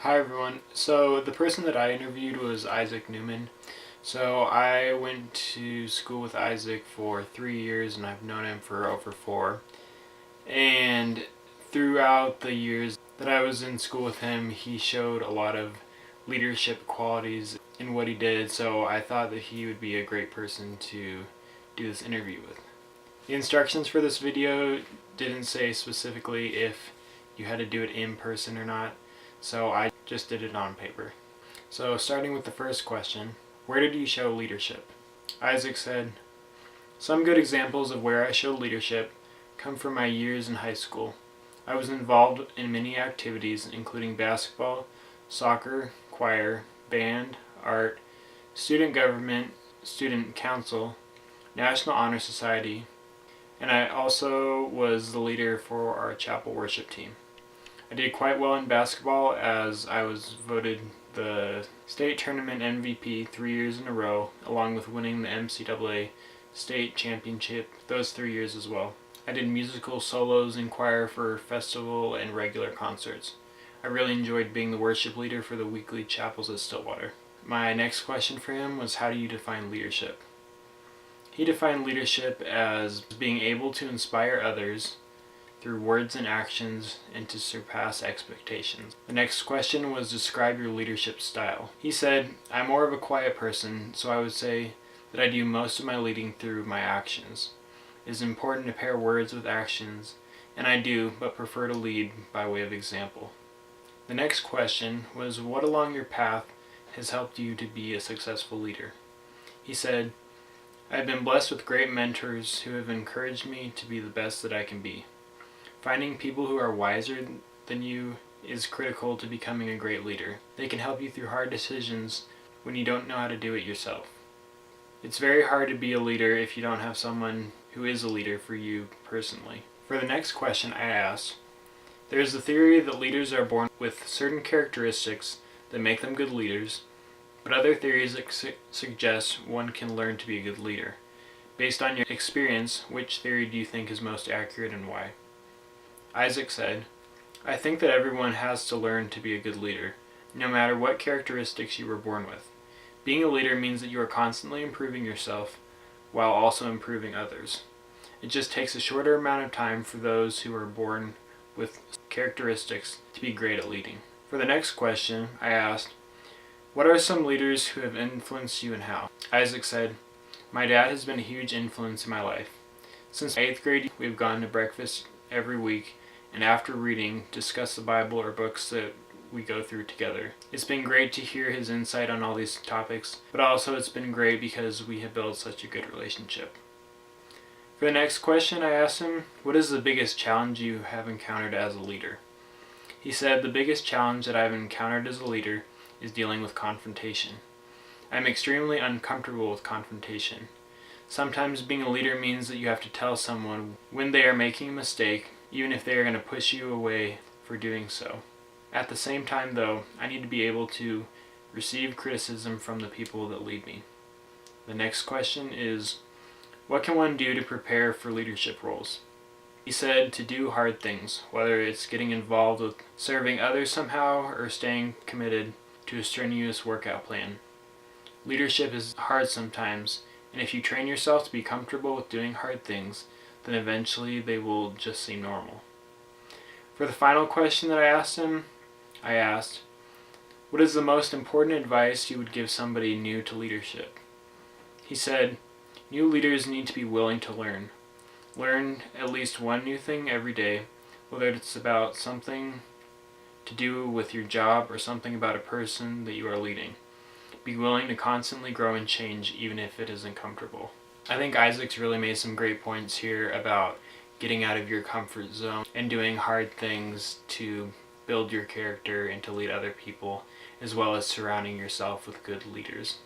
Hi everyone. So the person that I interviewed was Isaac Neumann. So I went to school with Isaac for 3 years and I've known him for over 4. And throughout the years that I was in school with him, he showed a lot of leadership qualities in what he did. So I thought that he would be a great person to do this interview with. The instructions for this video didn't say specifically if you had to do it in person or not. So I just did it on paper. So starting with the first question, where did you show leadership? Isaac said, some good examples of where I showed leadership come from my years in high school. I was involved in many activities including basketball, soccer, choir, band, art, student government, student council, National Honor Society, and I also was the leader for our chapel worship team. I did quite well in basketball as I was voted the state tournament MVP 3 years in a row, along with winning the NCAA state championship those 3 years as well. I did musical solos in choir for festival and regular concerts. I really enjoyed being the worship leader for the weekly chapels at Stillwater. My next question for him was, how do you define leadership? He defined leadership as being able to inspire others through words and actions and to surpass expectations. The next question was, describe your leadership style. He said, I'm more of a quiet person, so I would say that I do most of my leading through my actions. It is important to pair words with actions, and I do, but prefer to lead by way of example. The next question was, what along your path has helped you to be a successful leader? He said, I have been blessed with great mentors who have encouraged me to be the best that I can be. Finding people who are wiser than you is critical to becoming a great leader. They can help you through hard decisions when you don't know how to do it yourself. It's very hard to be a leader if you don't have someone who is a leader for you personally. For the next question I asked, there is the theory that leaders are born with certain characteristics that make them good leaders, but other theories suggest one can learn to be a good leader. Based on your experience, which theory do you think is most accurate and why? Isaac said, I think that everyone has to learn to be a good leader, no matter what characteristics you were born with. Being a leader means that you are constantly improving yourself while also improving others. It just takes a shorter amount of time for those who are born with characteristics to be great at leading. For the next question, I asked, what are some leaders who have influenced you and how? Isaac said, my dad has been a huge influence in my life. Since 8th grade, we've gone to breakfast every week, and after reading, discuss the Bible or books that we go through together. It's been great to hear his insight on all these topics, but also it's been great because we have built such a good relationship. For the next question I asked him, what is the biggest challenge you have encountered as a leader? He said, the biggest challenge that I've encountered as a leader is dealing with confrontation. I'm extremely uncomfortable with confrontation. Sometimes being a leader means that you have to tell someone when they are making a mistake, even if they are going to push you away for doing so. At the same time though, I need to be able to receive criticism from the people that lead me. The next question is, what can one do to prepare for leadership roles? He said to do hard things, whether it's getting involved with serving others somehow or staying committed to a strenuous workout plan. Leadership is hard sometimes, and if you train yourself to be comfortable with doing hard things, then eventually they will just seem normal. For the final question that I asked him, I asked, what is the most important advice you would give somebody new to leadership? He said, new leaders need to be willing to learn. Learn at least one new thing every day, whether it's about something to do with your job or something about a person that you are leading. Be willing to constantly grow and change even if it isn't comfortable. I think Isaac's really made some great points here about getting out of your comfort zone and doing hard things to build your character and to lead other people, as well as surrounding yourself with good leaders.